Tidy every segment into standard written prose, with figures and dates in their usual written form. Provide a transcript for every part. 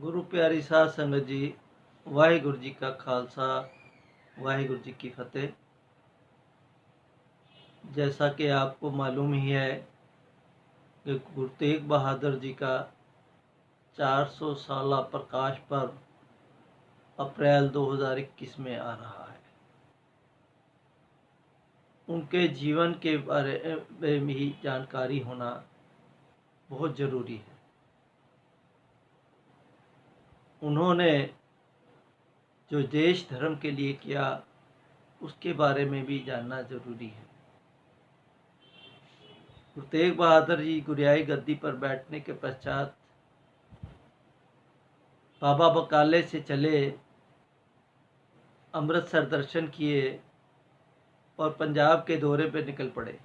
गुरु प्यारी साध संगत जी, वाहिगुरु जी का खालसा, वाहिगुरु जी की फतेह। जैसा कि आपको मालूम ही है कि गुरु तेग बहादुर जी का 400 साला प्रकाश पर्व अप्रैल 2021 में आ रहा है। उनके जीवन के बारे में भी जानकारी होना बहुत ज़रूरी है। उन्होंने जो देश धर्म के लिए किया उसके बारे में भी जानना ज़रूरी है। गुरु तेग बहादुर जी गुरियाई गद्दी पर बैठने के पश्चात बाबा बकाले से चले, अमृतसर दर्शन किए और पंजाब के दौरे पर निकल पड़े।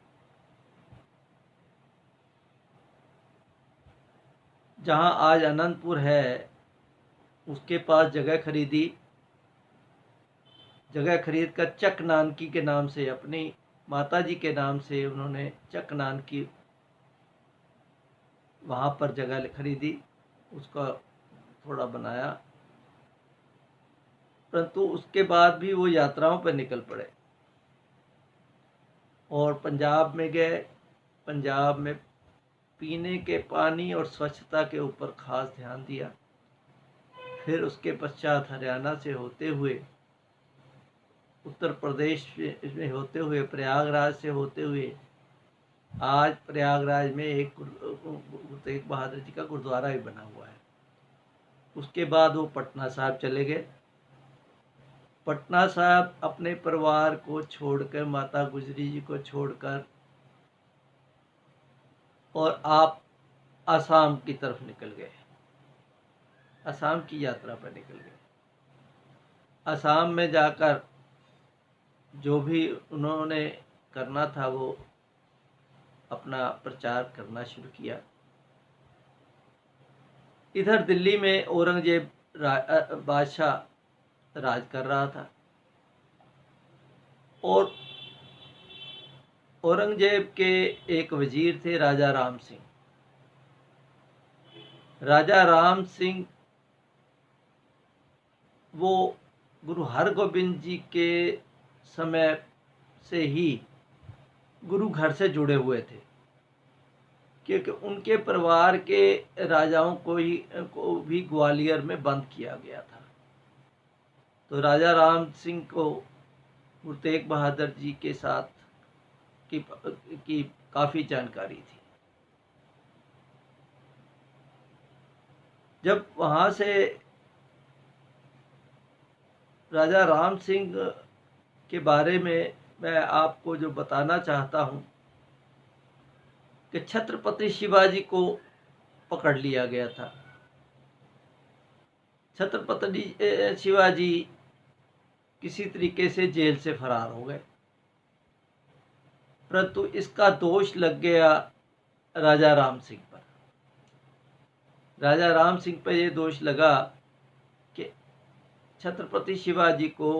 जहां आज अनंतपुर है उसके पास जगह खरीदी। जगह खरीद कर चक नानकी के नाम से, अपनी माता जी के नाम से उन्होंने चक नानकी वहाँ पर जगह खरीदी, उसका थोड़ा बनाया। परंतु उसके बाद भी वो यात्राओं पर निकल पड़े और पंजाब में गए। पंजाब में पीने के पानी और स्वच्छता के ऊपर खास ध्यान दिया। फिर उसके पश्चात हरियाणा से होते हुए, उत्तर प्रदेश में होते हुए, प्रयागराज से होते हुए आज प्रयागराज में एक गुरु तेग बहादुर जी का गुरुद्वारा भी बना हुआ है। उसके बाद वो पटना साहब चले गए। पटना साहब अपने परिवार को छोड़कर, माता गुजरी जी को छोड़कर, और आप आसाम की तरफ निकल गए। आसाम की यात्रा पर निकल गए। आसाम में जाकर जो भी उन्होंने करना था वो अपना प्रचार करना शुरू किया। इधर दिल्ली में औरंगजेब बादशाह राज कर रहा था और औरंगजेब के एक वजीर थे राजा राम सिंह। राजा राम सिंह वो गुरु हरगोबिंद जी के समय से ही गुरु घर से जुड़े हुए थे, क्योंकि उनके परिवार के राजाओं को भी ग्वालियर में बंद किया गया था। तो राजा राम सिंह को गुरु तेग बहादुर जी के साथ की काफ़ी जानकारी थी। जब वहाँ से राजा राम सिंह के बारे में मैं आपको जो बताना चाहता हूँ कि छत्रपति शिवाजी को पकड़ लिया गया था। छत्रपति शिवाजी किसी तरीके से जेल से फरार हो गए, परंतु इसका दोष लग गया राजा राम सिंह पर। राजा राम सिंह पर यह दोष लगा कि छत्रपति शिवाजी को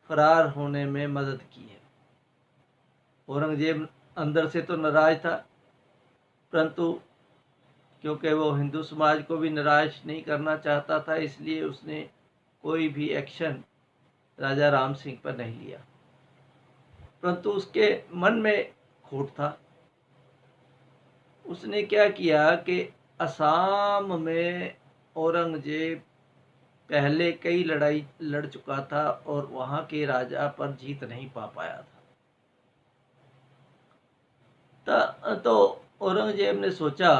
फरार होने में मदद की है। औरंगजेब अंदर से तो नाराज था, परंतु क्योंकि वो हिंदू समाज को भी निराश नहीं करना चाहता था, इसलिए उसने कोई भी एक्शन राजा राम सिंह पर नहीं लिया। परंतु उसके मन में खोट था। उसने क्या किया कि असम में औरंगजेब पहले कई लड़ाई लड़ चुका था और वहाँ के राजा पर जीत नहीं पा पाया था। तो औरंगजेब ने सोचा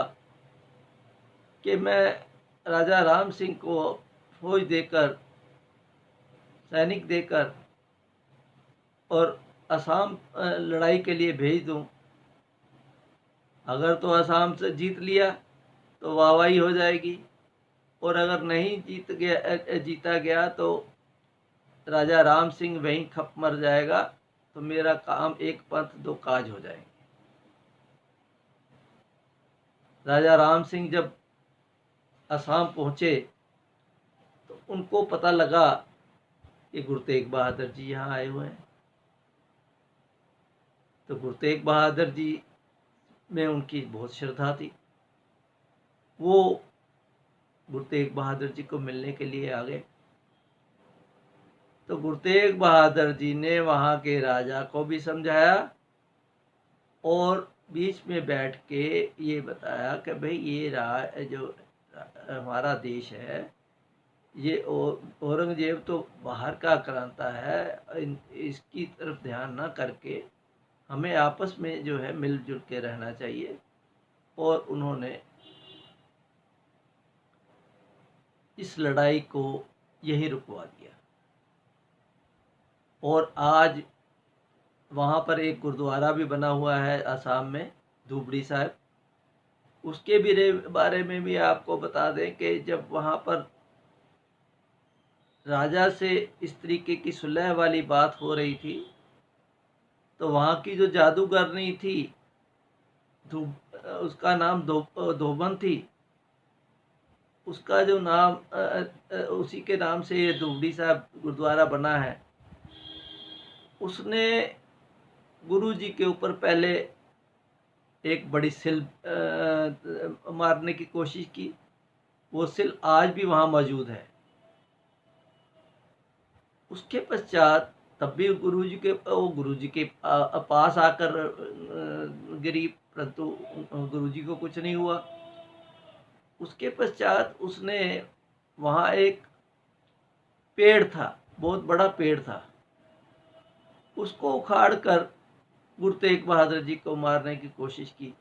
कि मैं राजा राम सिंह को फौज देकर, सैनिक देकर और असम लड़ाई के लिए भेज दूं। अगर तो असम से जीत लिया तो वाहवाही हो जाएगी, और अगर नहीं जीता गया तो राजा राम सिंह वहीं खप मर जाएगा, तो मेरा काम एक पंथ दो काज हो जाएंगे। राजा राम सिंह जब असम पहुंचे तो उनको पता लगा कि गुरु तेग बहादुर जी यहाँ आए हुए हैं। तो गुरु तेग बहादुर जी में उनकी बहुत श्रद्धा थी। वो गुरु तेग बहादुर जी को मिलने के लिए आ गए। तो गुरु तेग बहादुर जी ने वहाँ के राजा को भी समझाया और बीच में बैठ के ये बताया कि भाई ये जो हमारा देश है, ये औरंगजेब तो बाहर का आक्रांता है, इसकी तरफ ध्यान ना करके हमें आपस में जो है मिलजुल के रहना चाहिए। और उन्होंने इस लड़ाई को यही रुकवा दिया। और आज वहाँ पर एक गुरुद्वारा भी बना हुआ है असम में, धुबड़ी साहिब। उसके भी बारे में भी आपको बता दें कि जब वहाँ पर राजा से इस तरीके की सुलह वाली बात हो रही थी, तो वहाँ की जो जादूगरनी थी, उसका नाम धोबन थी, उसका जो नाम उसी के नाम से ये धुबड़ी साहिब गुरुद्वारा बना है। उसने गुरु जी के ऊपर पहले एक बड़ी सिल मारने की कोशिश की। वो सिल आज भी वहाँ मौजूद है। उसके पश्चात तब भी गुरु जी के पास आकर गिरी, परंतु गुरु जी को कुछ नहीं हुआ। उसके पश्चात उसने वहाँ एक पेड़ था, बहुत बड़ा पेड़ था, उसको उखाड़ कर गुरु तेग बहादुर जी को मारने की कोशिश की,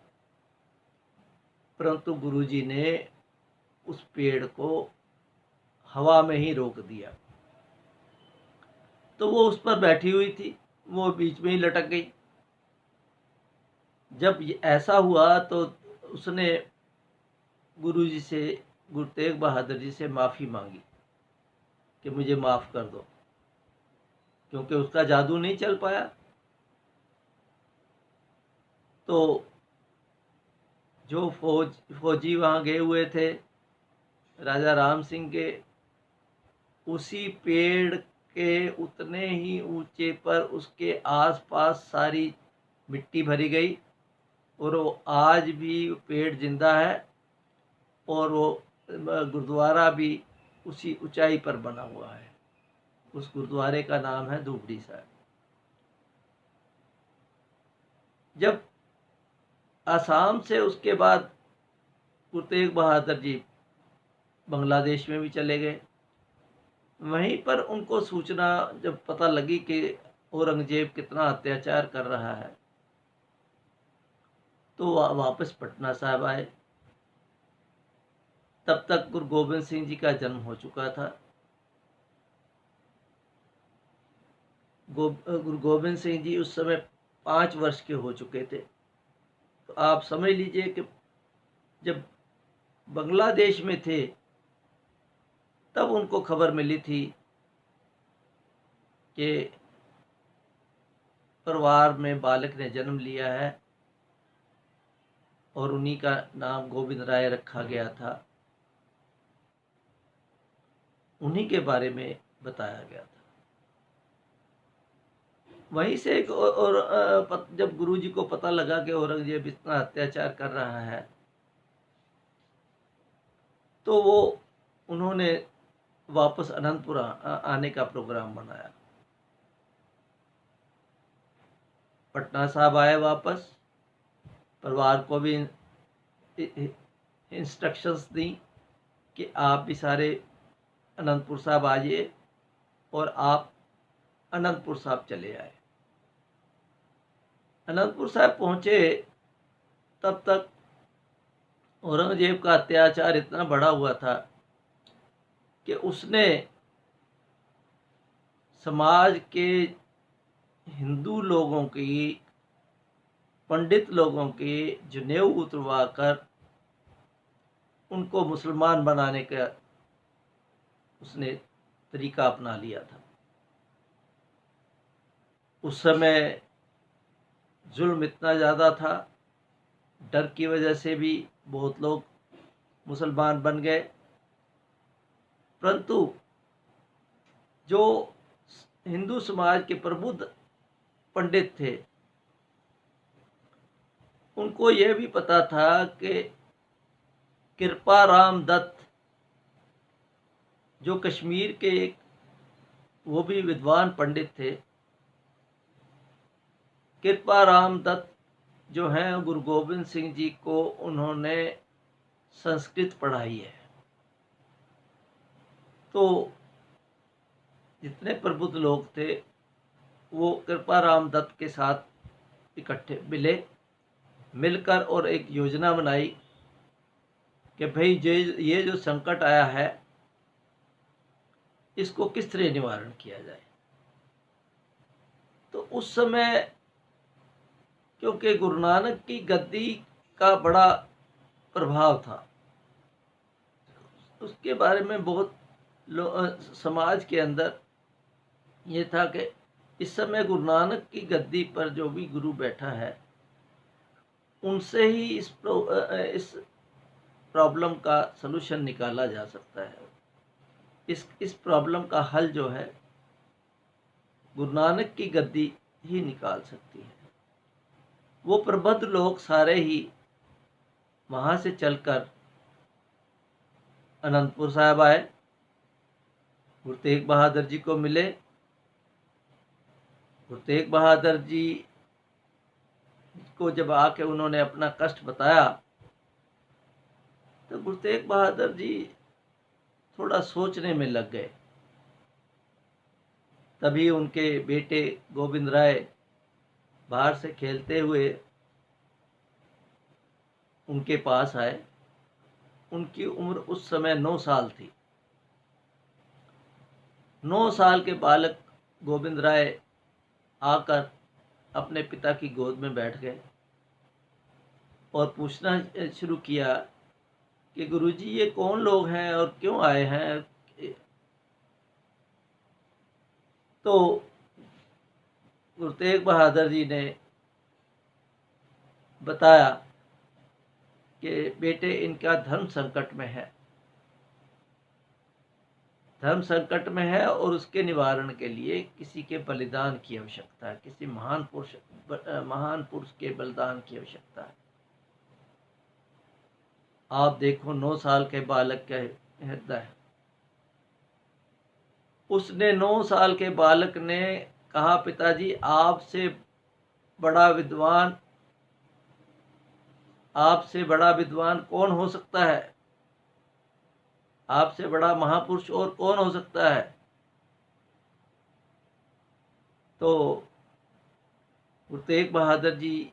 परंतु गुरु जी ने उस पेड़ को हवा में ही रोक दिया। तो वो उस पर बैठी हुई थी, वो बीच में ही लटक गई। जब ऐसा हुआ तो उसने गुरु जी से, गुरु तेग बहादुर जी से माफ़ी मांगी कि मुझे माफ़ कर दो, क्योंकि उसका जादू नहीं चल पाया। तो जो फौजी वहाँ गए हुए थे राजा राम सिंह के, उसी पेड़ के उतने ही ऊंचे पर उसके आसपास सारी मिट्टी भरी गई और वो आज भी पेड़ जिंदा है। और वो गुरुद्वारा भी उसी ऊंचाई पर बना हुआ है। उस गुरुद्वारे का नाम है धुबड़ी साहिब। जब आसाम से उसके बाद गुरु तेग बहादुर जी बांग्लादेश में भी चले गए। वहीं पर उनको सूचना जब पता लगी कि औरंगजेब कितना अत्याचार कर रहा है, तो वापस पटना साहिब आए। तब तक गुरु गोबिंद सिंह जी का जन्म हो चुका था। गुरु गोबिंद सिंह जी उस समय 5 वर्ष के हो चुके थे। तो आप समझ लीजिए कि जब बांग्लादेश में थे तब उनको खबर मिली थी कि परिवार में बालक ने जन्म लिया है और उन्हीं का नाम गोविंद राय रखा गया था। उन्हीं के बारे में बताया गया था। वहीं से और जब गुरु जी को पता लगा कि औरंगजेब इतना अत्याचार कर रहा है, तो वो उन्होंने वापस अनंतपुर आने का प्रोग्राम बनाया। पटना साहब आए वापस। परिवार को भी इंस्ट्रक्शंस दी कि आप भी सारे अनंतपुर साहब आ जाइए, और आप अनंतपुर साहब चले आए। अनंतपुर साहब पहुंचे तब तक औरंगजेब का अत्याचार इतना बढ़ा हुआ था कि उसने समाज के हिंदू लोगों की, पंडित लोगों की जनेऊ उतरवा कर उनको मुसलमान बनाने का उसने तरीका अपना लिया था। उस समय जुल्म इतना ज़्यादा था, डर की वजह से भी बहुत लोग मुसलमान बन गए। परंतु जो हिंदू समाज के प्रबुद्ध पंडित थे, उनको यह भी पता था कि कृपाराम दत्त जो कश्मीर के एक वो भी विद्वान पंडित थे, कृपा राम दत्त जो हैं, गुरु गोविंद सिंह जी को उन्होंने संस्कृत पढ़ाई है। तो जितने प्रबुद्ध लोग थे वो कृपा राम दत्त के साथ इकट्ठे मिलकर और एक योजना बनाई कि भाई ये जो संकट आया है इसको किस तरह निवारण किया जाए। तो उस समय क्योंकि गुरु नानक की गद्दी का बड़ा प्रभाव था, उसके बारे में बहुत समाज के अंदर ये था कि इस समय गुरु नानक की गद्दी पर जो भी गुरु बैठा है उनसे ही इस प्रॉब्लम का सलूशन निकाला जा सकता है। इस प्रॉब्लम का हल जो है गुरु नानक की गद्दी ही निकाल सकती है। वो प्रबुद्ध लोग सारे ही वहाँ से चलकर अनंतपुर साहिब आए, गुरु तेग बहादुर जी को मिले। गुरु तेग बहादुर जी को जब आके उन्होंने अपना कष्ट बताया तो गुरु तेग बहादुर जी थोड़ा सोचने में लग गए। तभी उनके बेटे गोविंद राय बाहर से खेलते हुए उनके पास आए। उनकी उम्र उस समय 9 साल थी। 9 साल के बालक गोविंद राय आकर अपने पिता की गोद में बैठ गए और पूछना शुरू किया कि गुरुजी ये कौन लोग हैं और क्यों आए हैं। तो गुरु तेग बहादुर जी ने बताया कि बेटे इनका धर्म संकट में है, धर्म संकट में है और उसके निवारण के लिए किसी के बलिदान की आवश्यकता है, किसी महान पुरुष के बलिदान की आवश्यकता है। आप देखो 9 साल के बालक का हृदय है। उसने 9 साल के बालक ने कहा पिताजी आपसे बड़ा विद्वान कौन हो सकता है, आपसे बड़ा महापुरुष और कौन हो सकता है। तो गुरु तेग बहादुर जी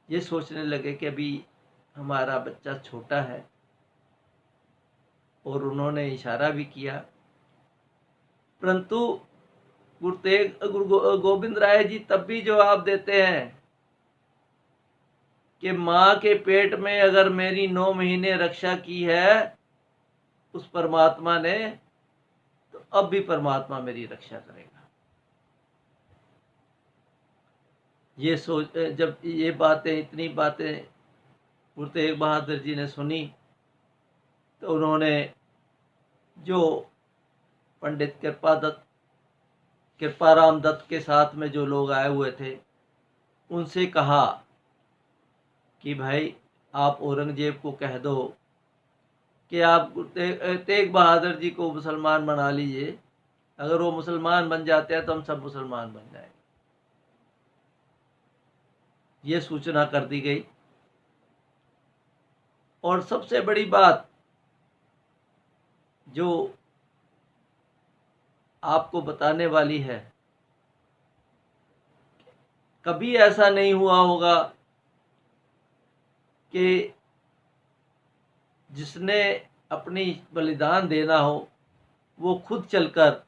ये सोचने लगे कि अभी हमारा बच्चा छोटा है, और उन्होंने इशारा भी किया। परंतु गुरु गोविंद राय जी तब भी जवाब देते हैं कि माँ के पेट में अगर मेरी 9 महीने रक्षा की है उस परमात्मा ने, तो अब भी परमात्मा मेरी रक्षा करेगा। ये सोच जब ये बातें इतनी बातें गुरु तेग बहादुर जी ने सुनी तो उन्होंने जो पंडित कृपाराम दत्त के साथ में जो लोग आए हुए थे उनसे कहा कि भाई आप औरंगजेब को कह दो कि आप तेग बहादुर जी को मुसलमान बना लीजिए, अगर वो मुसलमान बन जाते हैं तो हम सब मुसलमान बन जाएंगे। ये सूचना कर दी गई। और सबसे बड़ी बात जो आपको बताने वाली है, कभी ऐसा नहीं हुआ होगा कि जिसने अपनी बलिदान देना हो वो खुद चलकर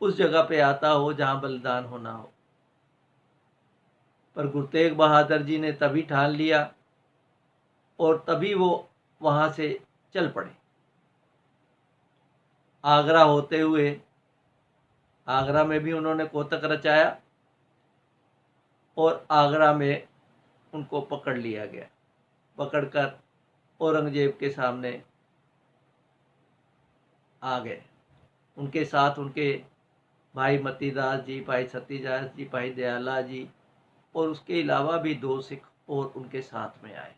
उस जगह पे आता हो जहां बलिदान होना हो। पर गुरु तेग बहादुर जी ने तभी ठान लिया और तभी वो वहां से चल पड़े। आगरा होते हुए, आगरा में भी उन्होंने कोतक रचाया और आगरा में उनको पकड़ लिया गया। पकड़कर औरंगजेब के सामने आ गए। उनके साथ उनके भाई मतीदास जी, भाई सतीदास जी, भाई दयाला जी और उसके अलावा भी 2 सिख और उनके साथ में आए।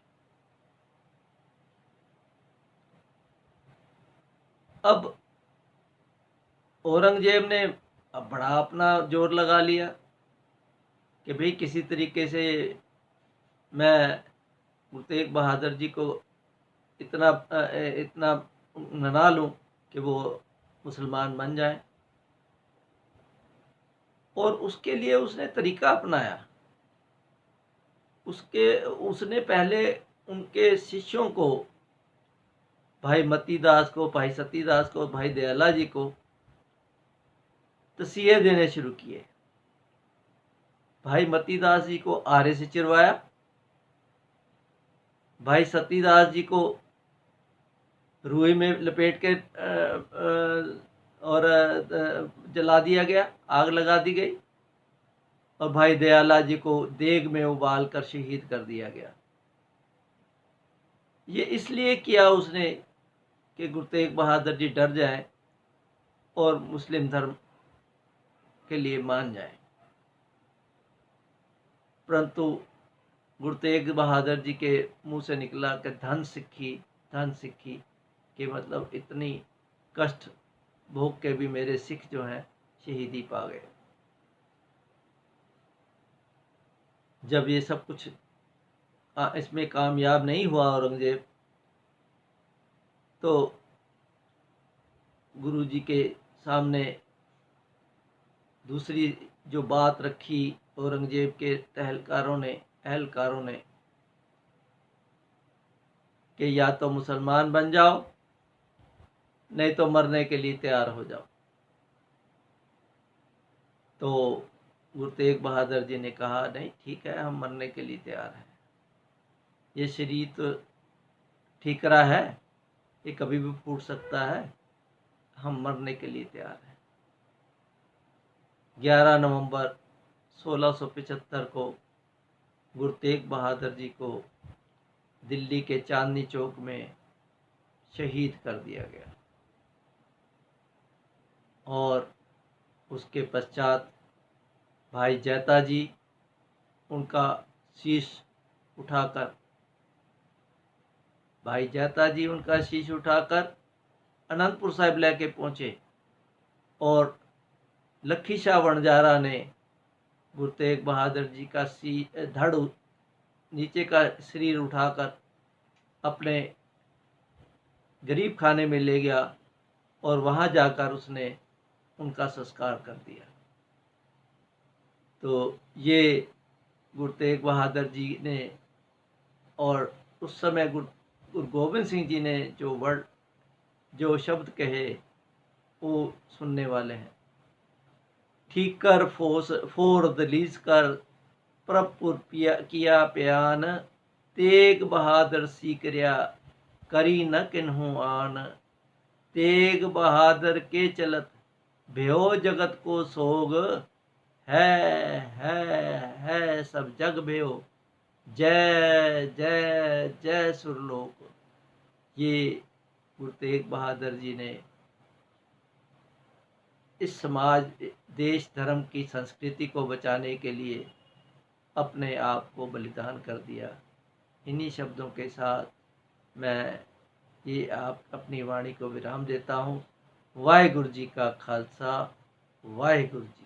अब औरंगजेब ने अब बड़ा अपना जोर लगा लिया कि भाई किसी तरीके से मैं गुरु तेग बहादुर जी को इतना मना लूं कि वो मुसलमान बन जाए। और उसके लिए उसने तरीका अपनाया। उसने पहले उनके शिष्यों को, भाई मतीदास को, भाई सतीदास को, भाई दयाला जी को तसीहे देने शुरू किए। भाई मतीदास जी को आरे से चिरवाया, भाई सतीदास जी को रुई में लपेट के और जला दिया गया, आग लगा दी गई। और भाई दयाला जी को देग में उबाल कर शहीद कर दिया गया। ये इसलिए किया उसने कि गुरु तेग बहादुर जी डर जाए और मुस्लिम धर्म के लिए मान जाए। परंतु गुरु तेग बहादुर जी के मुंह से निकला कि धन सिक्खी कि मतलब इतनी कष्ट भोग के भी मेरे सिख जो हैं शहीदी पा गए। जब ये सब कुछ इसमें कामयाब नहीं हुआ औरंगजेब, तो गुरु जी के सामने दूसरी जो बात रखी औरंगजेब के अहलकारों ने कि या तो मुसलमान बन जाओ, नहीं तो मरने के लिए तैयार हो जाओ। तो गुरु तेग बहादुर जी ने कहा, नहीं ठीक है, हम मरने के लिए तैयार हैं। ये शरीर तो ठीकरा है, ये कभी भी फूट सकता है, हम मरने के लिए तैयार हैं। 11 नवंबर 1675 को गुरु तेग बहादुर जी को दिल्ली के चांदनी चौक में शहीद कर दिया गया। और उसके पश्चात भाई जैता जी उनका शीश उठाकर अनंतपुर साहिब लेके पहुंचे। और लखी शाह वणजारा ने गुरु तेग बहादुर जी का धड़ नीचे का शरीर उठाकर अपने गरीब खाने में ले गया और वहां जाकर उसने उनका संस्कार कर दिया। तो ये गुरु तेग बहादुर जी ने, और उस समय गुरु गोबिंद सिंह जी ने जो शब्द कहे वो सुनने वाले हैं। ठीक कर फोर दलीज कर प्रभुर किया प्यान, तेग बहादुर सीकरिया करी न किन्हू आन। तेग बहादुर के चलत भयो जगत को सोग, है सब जग भयो, जय जय जय सुरलोक। ये गुरु तेग बहादुर जी ने इस समाज, देश, धर्म की संस्कृति को बचाने के लिए अपने आप को बलिदान कर दिया। इन्हीं शब्दों के साथ मैं ये अपनी वाणी को विराम देता हूँ। वाहिगुरु जी का खालसा, वाहिगुरु जी।